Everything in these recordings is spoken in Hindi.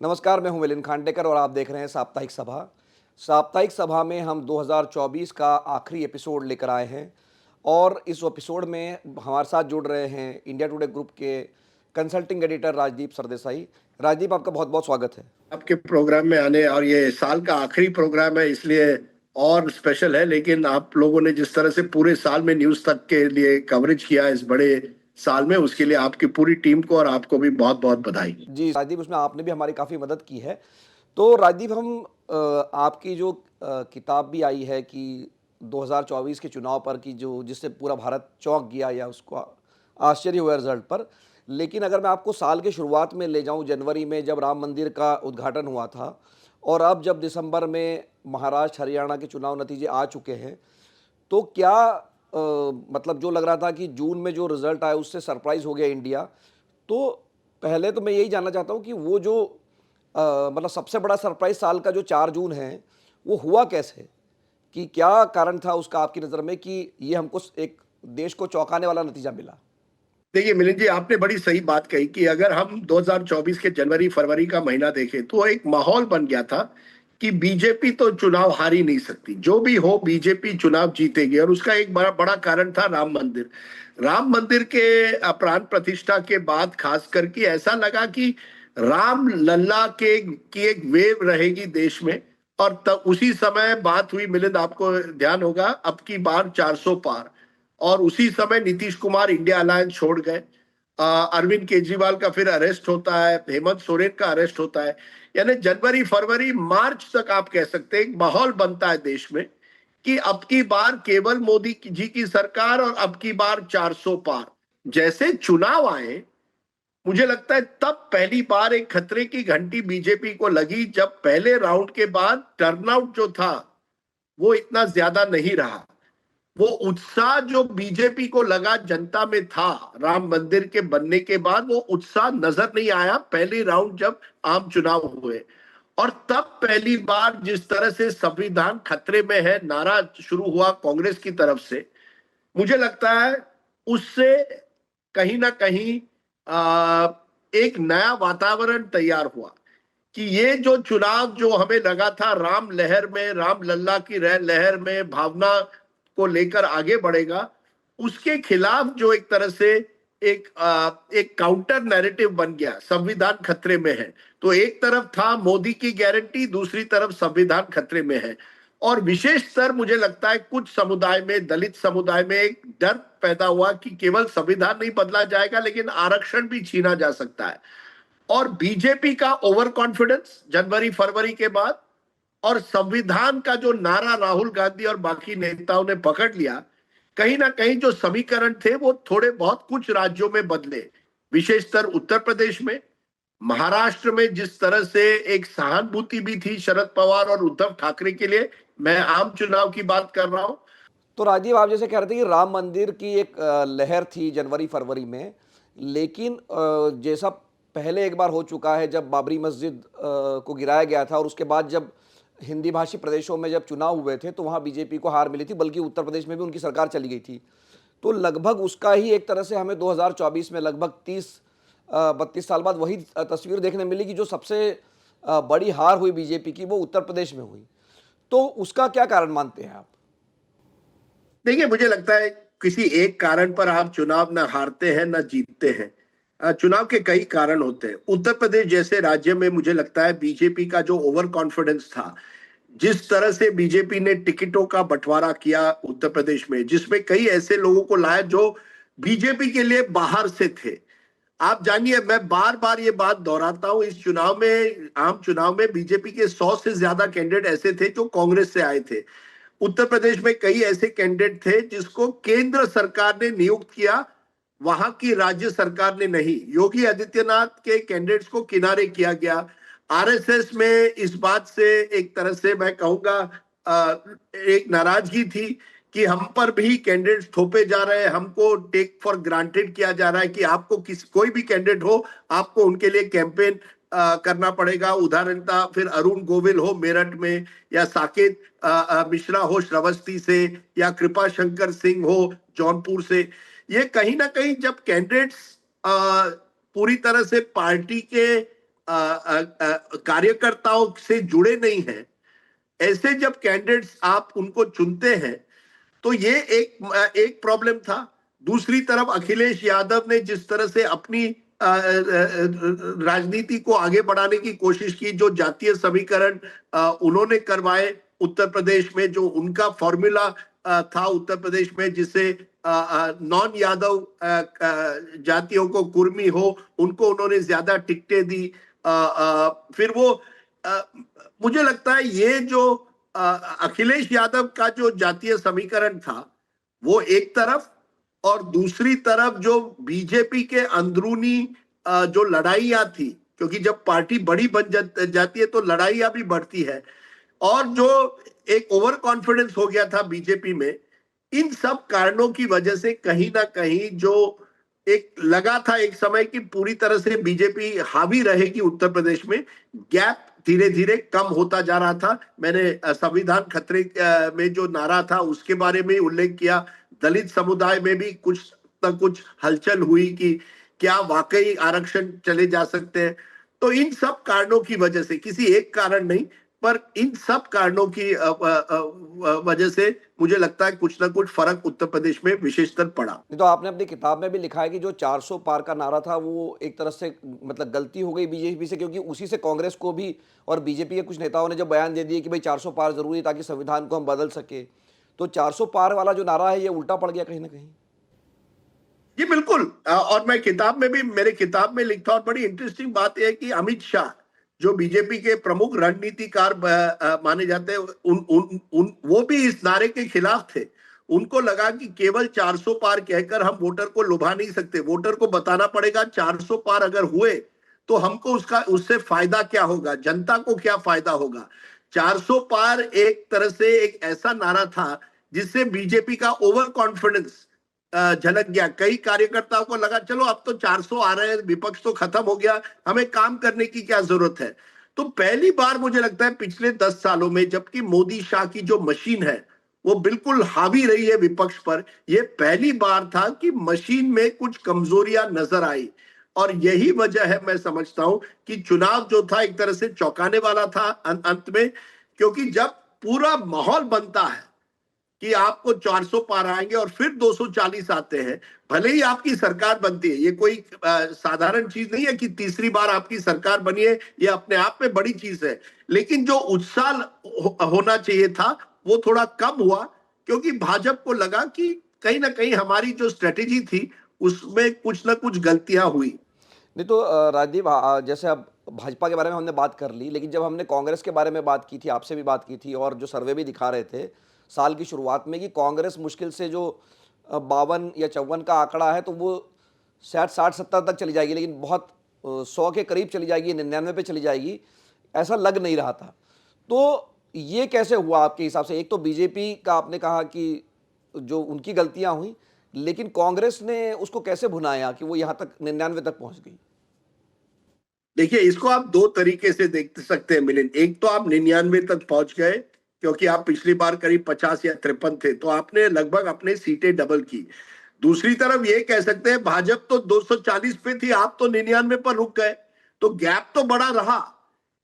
नमस्कार, मैं हूं मिलिंद खांडेकर और आप देख रहे हैं साप्ताहिक सभा। साप्ताहिक सभा में हम 2024 का आखिरी एपिसोड लेकर आए हैं और इस एपिसोड में हमारे साथ जुड़ रहे हैं इंडिया टुडे ग्रुप के कंसल्टिंग एडिटर राजदीप सरदेसाई। राजदीप, आपका बहुत बहुत स्वागत है। आपके प्रोग्राम में आने, और ये साल का आखिरी प्रोग्राम है इसलिए और स्पेशल है। लेकिन आप लोगों ने जिस तरह से पूरे साल में न्यूज तक के लिए कवरेज किया इस बड़े साल में, उसके लिए आपकी पूरी टीम को और आपको भी बहुत बहुत बधाई। जी राजदीप, उसमें आपने भी हमारी काफ़ी मदद की है। तो राजदीप, हम आपकी जो किताब भी आई है कि 2024 के चुनाव पर, कि जो जिससे पूरा भारत चौंक गया या उसको आश्चर्य हुआ रिजल्ट पर। लेकिन अगर मैं आपको साल के शुरुआत में ले जाऊं, जनवरी में जब राम मंदिर का उद्घाटन हुआ था और अब जब दिसंबर में महाराष्ट्र हरियाणा के चुनाव नतीजे आ चुके हैं, तो क्या मतलब जो लग रहा था कि जून में जो रिजल्ट आया उससे सरप्राइज हो गया इंडिया। तो पहले तो मैं यही जानना चाहता हूं कि वो जो मतलब सबसे बड़ा सरप्राइज साल का जो 4 जून है, वो हुआ कैसे? कि क्या कारण था उसका आपकी नज़र में कि ये हमको एक देश को चौंकाने वाला नतीजा मिला? देखिए मिलिंद जी, आपने बड़ी सही बात कही कि अगर हम 2024 के जनवरी फरवरी का महीना देखें तो एक माहौल बन गया था कि बीजेपी तो चुनाव हार ही नहीं सकती, जो भी हो बीजेपी चुनाव जीतेगी। और उसका एक बड़ा बड़ा कारण था राम मंदिर। राम मंदिर के प्राण प्रतिष्ठा के बाद खास करके ऐसा लगा कि राम लल्ला के की एक वेव रहेगी देश में। और तब उसी समय बात हुई मिलिंद, आपको ध्यान होगा, अब की बार 400 पार। और उसी समय नीतीश कुमार इंडिया अलायंस छोड़ गए। अरविंद केजरीवाल का फिर अरेस्ट होता है, हेमंत सोरेन का अरेस्ट होता है। यानी जनवरी फरवरी मार्च तक आप कह सकते हैं एक माहौल बनता है देश में कि अब की बार केवल मोदी जी की सरकार और अब की बार 400 पार। जैसे चुनाव आए, मुझे लगता है तब पहली बार एक खतरे की घंटी बीजेपी को लगी, जब पहले राउंड के बाद टर्नआउट जो था वो इतना ज्यादा नहीं रहा। वो उत्साह जो बीजेपी को लगा जनता में था राम मंदिर के बनने के बाद, वो उत्साह नजर नहीं आया पहले राउंड जब आम चुनाव हुए। और तब पहली बार जिस तरह से संविधान खतरे में है नारा शुरू हुआ कांग्रेस की तरफ से, मुझे लगता है उससे कहीं ना कहीं एक नया वातावरण तैयार हुआ कि ये जो चुनाव जो हमें लगा था राम लहर में, राम लल्ला की लहर में भावना को लेकर आगे बढ़ेगा, उसके खिलाफ जो एक तरह से एक काउंटर नैरेटिव बन गया, संविधान खतरे में है। तो एक तरफ था मोदी की गारंटी, दूसरी तरफ संविधान खतरे में है। और विशेष स्तर मुझे लगता है कुछ समुदाय में, दलित समुदाय में एक डर पैदा हुआ कि केवल संविधान नहीं बदला जाएगा लेकिन आरक्षण भी छीना जा सकता है। और बीजेपी का ओवर कॉन्फिडेंस जनवरी फरवरी के बाद और संविधान का जो नारा राहुल गांधी और बाकी नेताओं ने पकड़ लिया, कहीं ना कहीं जो समीकरण थे वो थोड़े बहुत कुछ राज्यों में बदले। विशेषतर उत्तर प्रदेश में, महाराष्ट्र में जिस तरह से एक सहानुभूति भी थी शरद पवार और उद्धव ठाकरे के लिए, मैं आम चुनाव की बात कर रहा हूं। तो राजीव, आप जैसे कह रहे थे कि राम मंदिर की एक लहर थी जनवरी फरवरी में, लेकिन जैसा पहले एक बार हो चुका है जब बाबरी मस्जिद को गिराया गया था और उसके बाद जब हिंदी भाषी प्रदेशों में जब चुनाव हुए थे तो वहाँ बीजेपी को हार मिली थी, बल्कि उत्तर प्रदेश में भी उनकी सरकार चली गई थी। तो लगभग उसका ही एक तरह से हमें 2024 में लगभग 30-32 साल बाद वही तस्वीर देखने मिली कि जो सबसे बड़ी हार हुई बीजेपी की वो उत्तर प्रदेश में हुई। तो उसका क्या कारण मानते हैं आप? देखिए मुझे लगता है किसी एक कारण पर आप चुनाव न हारते हैं न जीतते हैं। चुनाव के कई कारण होते हैं। उत्तर प्रदेश जैसे राज्य में मुझे लगता है बीजेपी का जो ओवर कॉन्फिडेंस था, जिस तरह से बीजेपी ने टिकटों का बंटवारा किया उत्तर प्रदेश में, जिसमें कई ऐसे लोगों को लाया जो बीजेपी के लिए बाहर से थे। आप जानिए, मैं बार बार ये बात दोहराता हूं, इस चुनाव में, आम चुनाव में बीजेपी के 100 से ज्यादा कैंडिडेट ऐसे थे जो कांग्रेस से आए थे। उत्तर प्रदेश में कई ऐसे कैंडिडेट थे जिसको केंद्र सरकार ने नियुक्त किया, वहां की राज्य सरकार ने नहीं। योगी आदित्यनाथ के कैंडिडेट्स को किनारे किया गया। आरएसएस में इस बात से एक तरह से मैं कहूंगा एक नाराजगी थी कि हम पर भी कैंडिडेट्स थोपे जा रहे हैं, हमको टेक फॉर ग्रांटेड किया जा रहा है कि आपको कोई भी कैंडिडेट हो, आपको उनके लिए कैंपेन करना पड़ेगा। उदाहरण था फिर अरुण गोविल हो मेरठ में, या साकेत मिश्रा हो श्रावस्ती से, या कृपा शंकर सिंह हो जौनपुर से। ये कहीं ना कहीं जब कैंडिडेट्स पूरी तरह से पार्टी के कार्यकर्ताओं से जुड़े नहीं हैं, ऐसे जब कैंडिडेट्स आप उनको चुनते हैं तो ये एक प्रॉब्लम था। दूसरी तरफ अखिलेश यादव ने जिस तरह से अपनी राजनीति को आगे बढ़ाने की कोशिश की, जो जातीय समीकरण उन्होंने करवाए उत्तर प्रदेश में, जो उनका फॉर्मूला था उत्तर प्रदेश में, जिसे नॉन यादव जातियों को, कुर्मी हो, उनको उन्होंने ज्यादा टिकटें दी। फिर वो मुझे लगता है ये जो अखिलेश यादव का जो जातीय समीकरण था वो एक तरफ, और दूसरी तरफ जो बीजेपी के अंदरूनी जो लड़ाइयां थी, क्योंकि जब पार्टी बड़ी बन जाती है तो लड़ाइयां भी बढ़ती है, और जो एक ओवर कॉन्फिडेंस हो गया था बीजेपी में, इन सब कारणों की वजह से कहीं ना कहीं जो एक लगा था एक समय कि पूरी तरह से बीजेपी हावी रहेगी उत्तर प्रदेश में, गैप धीरे धीरे कम होता जा रहा था। मैंने संविधान खतरे में जो नारा था उसके बारे में उल्लेख किया। दलित समुदाय में भी कुछ न कुछ हलचल हुई कि क्या वाकई आरक्षण चले जा सकते हैं। तो इन सब कारणों की वजह से, किसी एक कारण नहीं, पर इन सब कारणों की वजह से मुझे लगता है कुछ ना कुछ फर्क उत्तर प्रदेश में विशेषतर पड़ा। नहीं तो आपने अपनी किताब में भी लिखा है कि जो 400 पार का नारा था वो एक तरह से मतलब गलती हो गई बीजेपी से, क्योंकि उसी से कांग्रेस को भी और बीजेपी के कुछ नेताओं ने जब बयान दे दिए कि भाई 400 पार जरूरी है ताकि संविधान को हम बदल सके, तो 400 पार वाला जो नारा है ये उल्टा पड़ गया कहीं ना कहीं। जी बिल्कुल। और मैं किताब में भी, मेरे किताब में लिखता हूं, और बड़ी इंटरेस्टिंग बात यह है कि अमित शाह जो बीजेपी के प्रमुख रणनीतिकार माने जाते हैं, वो भी इस नारे के खिलाफ थे। उनको लगा कि केवल 400 पार कहकर हम वोटर को लुभा नहीं सकते, वोटर को बताना पड़ेगा 400 पार अगर हुए तो हमको उससे फायदा क्या होगा, जनता को क्या फायदा होगा। 400 पार एक तरह से एक ऐसा नारा था जिससे बीजेपी का ओवर कॉन्फिडेंस झलक गया। कई कार्यकर्ताओं को लगा चलो अब तो 400 आ रहे हैं, विपक्ष तो खत्म हो गया, हमें काम करने की क्या जरूरत है। तो पहली बार मुझे लगता है पिछले 10 सालों में, जबकि मोदी शाह की जो मशीन है वो बिल्कुल हावी रही है विपक्ष पर, यह पहली बार था कि मशीन में कुछ कमजोरियां नजर आई। और यही वजह है, मैं समझता हूं, कि चुनाव जो था एक तरह से चौंकाने वाला था अंत में, क्योंकि जब पूरा माहौल बनता है कि आपको 400 पार आएंगे और फिर 240 आते हैं, भले ही आपकी सरकार बनती है, ये कोई साधारण चीज नहीं है कि तीसरी बार आपकी सरकार बनी है, ये अपने आप में बड़ी चीज है, लेकिन जो उत्साह होना चाहिए था वो थोड़ा कम हुआ, क्योंकि भाजपा को लगा कि कहीं ना कहीं हमारी जो स्ट्रेटेजी थी उसमें कुछ ना कुछ गलतियां हुई। नहीं तो राजदीप, जैसे अब भाजपा के बारे में हमने बात कर ली, लेकिन जब हमने कांग्रेस के बारे में बात की थी, आपसे भी बात की थी, और जो सर्वे भी दिखा रहे थे साल की शुरुआत में कि कांग्रेस मुश्किल से जो 52 या 54 का आंकड़ा है तो वो शायद 60-70 तक चली जाएगी, लेकिन बहुत 100 के करीब चली जाएगी, 99 पे चली जाएगी, ऐसा लग नहीं रहा था। तो ये कैसे हुआ आपके हिसाब से? एक तो बीजेपी का आपने कहा कि जो उनकी गलतियां हुई, लेकिन कांग्रेस ने उसको कैसे भुनाया कि वो यहां तक 99 तक पहुंच गई? देखिए, इसको आप दो तरीके से देख सकते हैं मिलिंद। एक तो आप 99 तक पहुंच गए क्योंकि आप पिछली बार करीब 50 या 53 थे, तो आपने लगभग अपने सीटें डबल की। दूसरी तरफ ये कह सकते हैं भाजपा तो 240 पे थी, आप तो 99 पर रुक गए, तो गैप तो बड़ा रहा।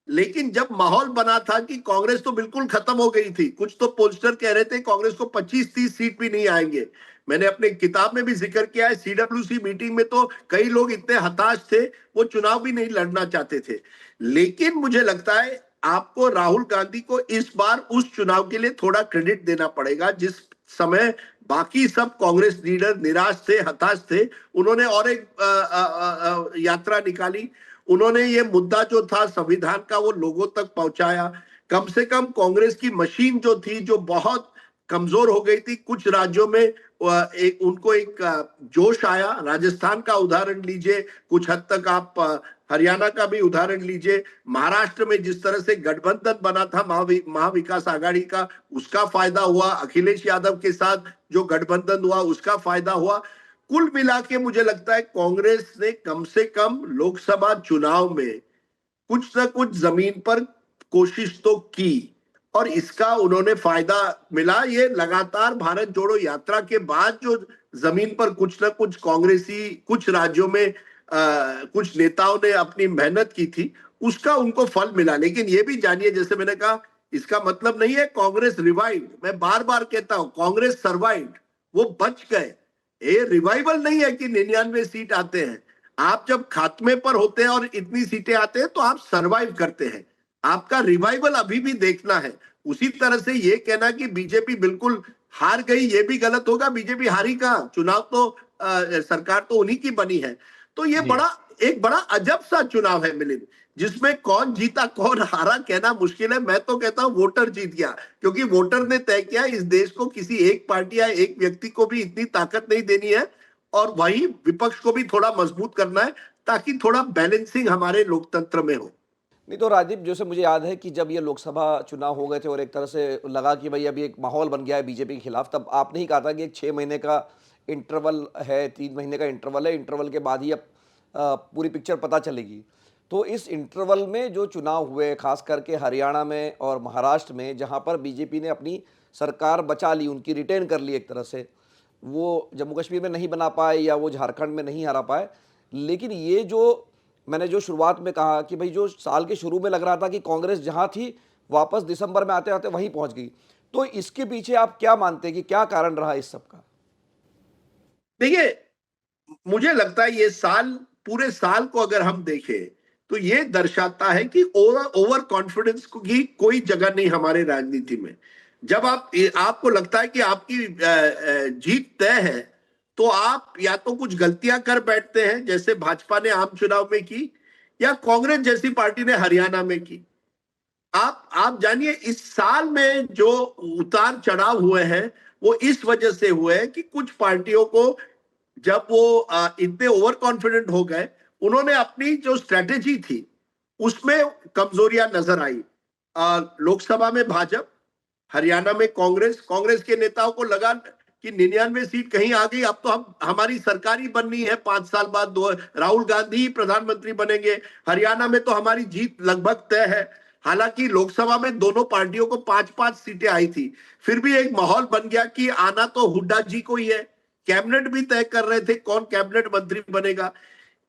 लेकिन जब माहौल बना था कि कांग्रेस तो बिल्कुल खत्म हो गई थी, कुछ तो पोस्टर कह रहे थे कांग्रेस को 25-30 सीट भी नहीं आएंगे। मैंने अपने किताब में भी जिक्र किया है, सीडब्ल्यूसी मीटिंग में तो कई लोग इतने हताश थे वो चुनाव भी नहीं लड़ना चाहते थे। लेकिन मुझे लगता है आपको राहुल गांधी को इस बार उस चुनाव के लिए थोड़ा क्रेडिट देना पड़ेगा। जिस समय बाकी सब कांग्रेस लीडर निराश थे, हताश थे, उन्होंने और एक यात्रा निकाली। उन्होंने ये मुद्दा जो था संविधान का वो लोगों तक पहुंचाया। कम से कम कांग्रेस की मशीन जो थी, जो बहुत कमजोर हो गई थी, कुछ राज्यों में उनको एक जोश आया। राजस्थान का उदाहरण लीजिए, कुछ हद तक आप हरियाणा का भी उदाहरण लीजिए, महाराष्ट्र में जिस तरह से गठबंधन बना था महाविकास आघाड़ी का, उसका फायदा हुआ। अखिलेश यादव के साथ जो गठबंधन हुआ उसका फायदा हुआ। कुल मिला के मुझे लगता है कांग्रेस ने कम से कम लोकसभा चुनाव में कुछ ना कुछ जमीन पर कोशिश तो की, और इसका उन्होंने फायदा मिला। ये लगातार भारत जोड़ो यात्रा के बाद जो जमीन पर कुछ ना कुछ कांग्रेसी कुछ राज्यों में कुछ नेताओं ने अपनी मेहनत की थी, उसका उनको फल मिला। लेकिन ये भी जानिए, जैसे मैंने कहा, इसका मतलब नहीं है कांग्रेस रिवाइव्ड। मैं बार बार कहता हूं कांग्रेस सर्वाइव्ड, वो बच गए। ये रिवाइवल नहीं है कि 99 सीट आते हैं। आप जब खात्मे पर होते हैं और इतनी सीटें आते हैं तो आप सरवाइव करते हैं। आपका रिवाइवल अभी भी देखना है। उसी तरह से ये कहना कि बीजेपी बिल्कुल हार गई, ये भी गलत होगा। बीजेपी हारी कहां, चुनाव तो सरकार तो उन्हीं की बनी है। तो ये जी। एक बड़ा अजब सा चुनाव है मिलिंद, जिसमें कौन जीता कौन हारा कहना मुश्किल है। मैं तो कहता हूं वोटर जीत गया, क्योंकि वोटर ने तय किया इस देश को किसी एक पार्टी या एक व्यक्ति को भी इतनी ताकत नहीं देनी है, और वही विपक्ष को भी थोड़ा मजबूत करना है, ताकि थोड़ा बैलेंसिंग हमारे लोकतंत्र में हो। नहीं तो राजीव, जैसे मुझे याद है कि जब ये लोकसभा चुनाव हो गए थे और एक तरह से लगा कि भाई अभी एक माहौल बन गया है बीजेपी के खिलाफ, तब आपने ही कहा था कि एक 6 महीने का इंटरवल है, 3 महीने का इंटरवल है, इंटरवल के बाद ही अब पूरी पिक्चर पता चलेगी। तो इस इंटरवल में जो चुनाव हुए, खास करके हरियाणा में और महाराष्ट्र में, जहाँ पर बीजेपी ने अपनी सरकार बचा ली, उनकी रिटेन कर ली एक तरह से, वो जम्मू कश्मीर में नहीं बना पाए या वो झारखंड में नहीं हरा पाए। लेकिन ये जो मैंने जो शुरुआत में कहा कि भाई जो साल के शुरू में लग रहा था कि कांग्रेस जहां थी वापस दिसंबर में आते आते वहीं पहुंच गई, तो इसके पीछे आप क्या मानते हैं कि क्या कारण रहा इस सब का? देखिए, मुझे लगता है ये साल, पूरे साल को अगर हम देखें तो ये दर्शाता है कि ओवर कॉन्फिडेंस की कोई जगह नहीं हमारे राजनीति में। जब आपको लगता है कि आपकी जीत तय है, तो आप या तो कुछ गलतियां कर बैठते हैं, जैसे भाजपा ने आम चुनाव में की, या कांग्रेस जैसी पार्टी ने हरियाणा में की। आप जानिए, इस साल में जो उतार चढ़ाव हुए हैं वो इस वजह से हुए हैं कि कुछ पार्टियों को, जब वो इतने ओवर कॉन्फिडेंट हो गए, उन्होंने अपनी जो स्ट्रेटेजी थी उसमें कमजोरियां नजर आई। लोकसभा में भाजपा, हरियाणा में कांग्रेस कांग्रेस के नेताओं को लगा कि 99 सीट कहीं आ गई, अब तो हम हमारी सरकार ही बननी है 5 साल बाद, दो राहुल गांधी ही प्रधानमंत्री बनेंगे, हरियाणा में तो हमारी जीत लगभग तय है। हालांकि लोकसभा में दोनों पार्टियों को 5-5 सीटें आई थी, फिर भी एक माहौल बन गया कि आना तो हुड्डा जी को ही है। कैबिनेट भी तय कर रहे थे कौन कैबिनेट मंत्री बनेगा।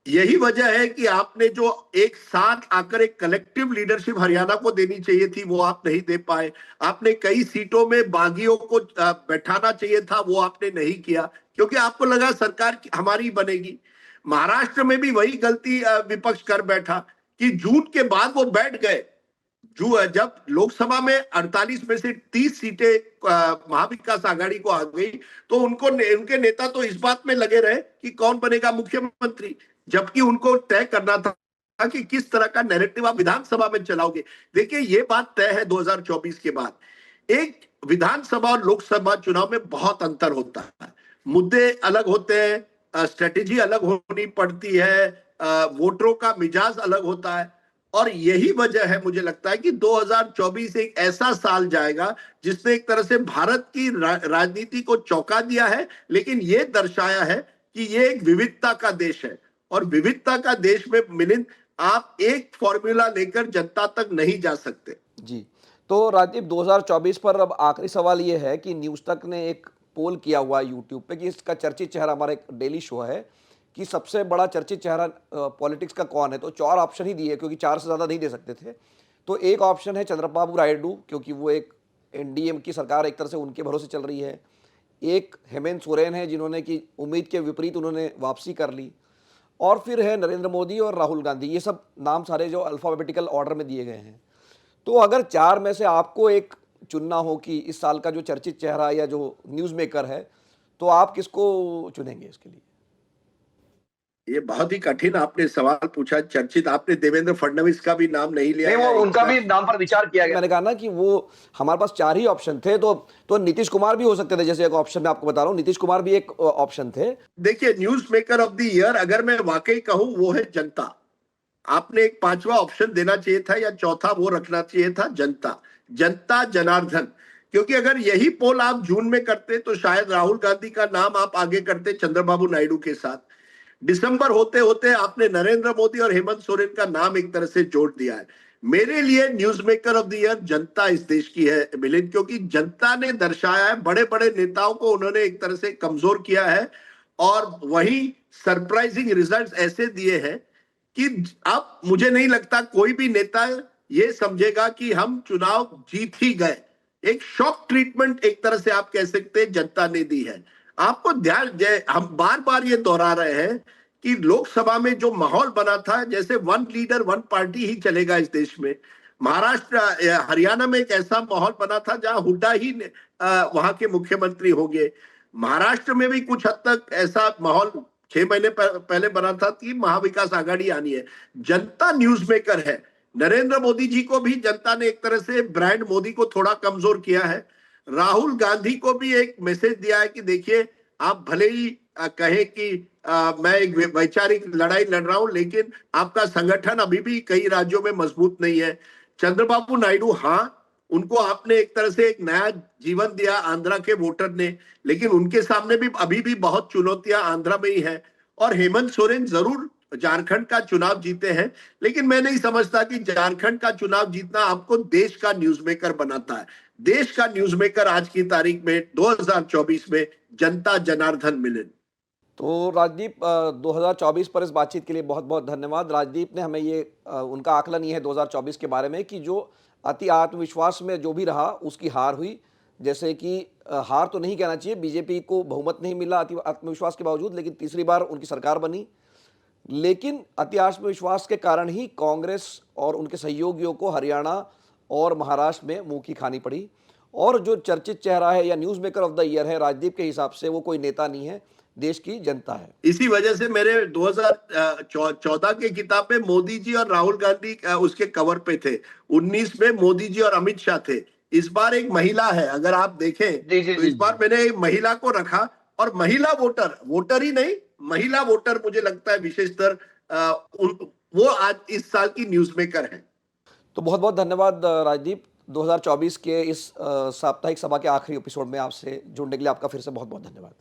यही वजह है कि आपने जो एक साथ आकर एक कलेक्टिव लीडरशिप हरियाणा को देनी चाहिए थी, वो आप नहीं दे पाए। आपने कई सीटों में बागियों को बैठाना चाहिए था, वो आपने नहीं किया, क्योंकि आपको लगा सरकार हमारी बनेगी। महाराष्ट्र में भी वही गलती विपक्ष कर बैठा कि जून के बाद वो बैठ गए। जो जब लोकसभा में 48 में से 30 सीटें महाविकास आघाड़ी को आ गई, तो उनके नेता तो इस बात में लगे रहे कि कौन बनेगा मुख्यमंत्री, जबकि उनको तय करना था कि किस तरह का नैरेटिव आप विधानसभा में चलाओगे। देखिए, ये बात तय है 2024 के बाद। एक विधानसभा और लोकसभा चुनाव में बहुत अंतर होता है, मुद्दे अलग होते हैं, स्ट्रेटेजी अलग होनी पड़ती है, वोटरों का मिजाज अलग होता है। और यही वजह है, मुझे लगता है कि 2024 एक ऐसा साल जाएगा जिसने एक तरह से भारत की राजनीति को चौंका दिया है, लेकिन यह दर्शाया है कि ये एक विविधता का देश है। और विविधता का देश में मिलिंद, आप एक फॉर्मूला लेकर जनता तक नहीं जा सकते। जी। तो राजीव, 2024 पर अब आखिरी सवाल ये है कि न्यूज़ तक ने एक पोल किया हुआ है यूट्यूब पे कि इसका चर्चित चेहरा, हमारा एक डेली शो है, कि सबसे बड़ा चर्चित चेहरा पॉलिटिक्स का कौन है। तो 4 ऑप्शन ही दिए, क्योंकि 4 से ज़्यादा नहीं दे सकते थे। तो एक ऑप्शन है चंद्रबाबू नायडू, क्योंकि वो एक एनडीए की सरकार एक तरह से उनके भरोसे चल रही है। एक हेमंत सोरेन है, जिन्होंने कि उम्मीद के विपरीत उन्होंने वापसी कर ली। और फिर है नरेंद्र मोदी और राहुल गांधी। ये सब नाम सारे जो अल्फ़ाबेटिकल ऑर्डर में दिए गए हैं। तो अगर 4 में से आपको एक चुनना हो कि इस साल का जो चर्चित चेहरा या जो न्यूज़ मेकर है, तो आप किसको चुनेंगे इसके लिए? ये बहुत ही कठिन आपने सवाल पूछा। चर्चित, आपने देवेंद्र फडणवीस का भी नाम नहीं लिया नहीं, वो है। उनका भी नाम पर विचार किया गया। मैंने कहा ना कि वो हमारे पास 4 ही ऑप्शन थे, तो नीतीश कुमार भी हो सकते थे। जैसे एक ऑप्शन मैं आपको बता रहा हूँ, नीतीश कुमार भी एक ऑप्शन थे। देखिए, news maker of the year अगर मैं वाकई कहूं, वो है जनता। आपने एक 5वां ऑप्शन देना चाहिए था, या चौथा वो रखना चाहिए था, जनता। जनता जनार्दन। क्योंकि अगर यही पोल आप जून में करते तो शायद राहुल गांधी का नाम आप आगे करते चंद्रबाबू नायडू के साथ। दिसंबर होते होते आपने नरेंद्र मोदी और हेमंत सोरेन का नाम एक तरह से जोड़ दिया है। मेरे लिए news maker of the year जनता इस देश की है मिलिंद, क्योंकि जनता ने दर्शाया है, बड़े बड़े नेताओं को उन्होंने एक तरह से कमजोर किया है, और वही सरप्राइजिंग रिजल्ट्स ऐसे दिए हैं कि अब मुझे नहीं लगता कोई भी नेता ये समझेगा कि हम चुनाव जीत ही गए। एक शॉक ट्रीटमेंट एक तरह से आप कह सकते हैं जनता ने दी है। आपको ध्यान, हम बार बार ये दोहरा रहे हैं कि लोकसभा में जो माहौल बना था जैसे वन लीडर वन पार्टी ही चलेगा इस देश में। महाराष्ट्र हरियाणा में एक ऐसा माहौल बना था जहां हुड्डा ही वहां के मुख्यमंत्री होंगे। महाराष्ट्र में भी कुछ हद तक ऐसा माहौल 6 महीने पहले बना था कि महाविकास आघाड़ी आनी है। जनता न्यूज मेकर है। नरेंद्र मोदी जी को भी जनता ने एक तरह से ब्रांड मोदी को थोड़ा कमजोर किया है। राहुल गांधी को भी एक मैसेज दिया है कि देखिए, आप भले ही कहें कि मैं एक वैचारिक लड़ाई लड़ रहा हूं, लेकिन आपका संगठन अभी भी कई राज्यों में मजबूत नहीं है। चंद्रबाबू नायडू, हाँ, उनको आपने एक तरह से एक नया जीवन दिया आंध्रा के वोटर ने, लेकिन उनके सामने भी अभी भी बहुत चुनौतियां आंध्रा में ही है। और हेमंत सोरेन जरूर झारखंड का चुनाव जीते हैं, लेकिन मैं नहीं समझता कि झारखंड का चुनाव जीतना आपको देश का न्यूज मेकर बनाता है। देश का न्यूज मेकर आज की तारीख में 2024 में जनता जनार्दन मिलन। तो राजदीप, 2024 पर इस बातचीत के लिए बहुत बहुत धन्यवाद। राजदीप ने हमें ये उनका आकलन ये है 2024 के बारे में कि जो अति आत्मविश्वास में जो भी रहा उसकी हार हुई। जैसे कि हार तो नहीं कहना चाहिए, बीजेपी को बहुमत नहीं मिला अति आत्मविश्वास के बावजूद, लेकिन तीसरी बार उनकी सरकार बनी। लेकिन अति आत्मविश्वास के कारण ही कांग्रेस और उनके सहयोगियों को हरियाणा और महाराष्ट्र में मुंह की खानी पड़ी। और जो चर्चित चेहरा है या news maker of the year है राजदीप के हिसाब से, वो कोई नेता नहीं है, देश की जनता है। इसी वजह से मेरे 2014 के किताब में मोदी जी और राहुल गांधी उसके कवर पे थे। 19 में मोदी जी और अमित शाह थे। इस बार एक महिला है, अगर आप देखें जी जी तो जी इस बार जी। मैंने एक महिला को रखा। और महिला वोटर, वोटर ही नहीं, महिला वोटर मुझे लगता है विशेषतर वो आज इस साल की न्यूज मेकर है। तो बहुत बहुत धन्यवाद राजदीप। 2024 के इस साप्ताहिक सभा के आखिरी एपिसोड में आपसे जुड़ने के लिए आपका फिर से बहुत बहुत धन्यवाद।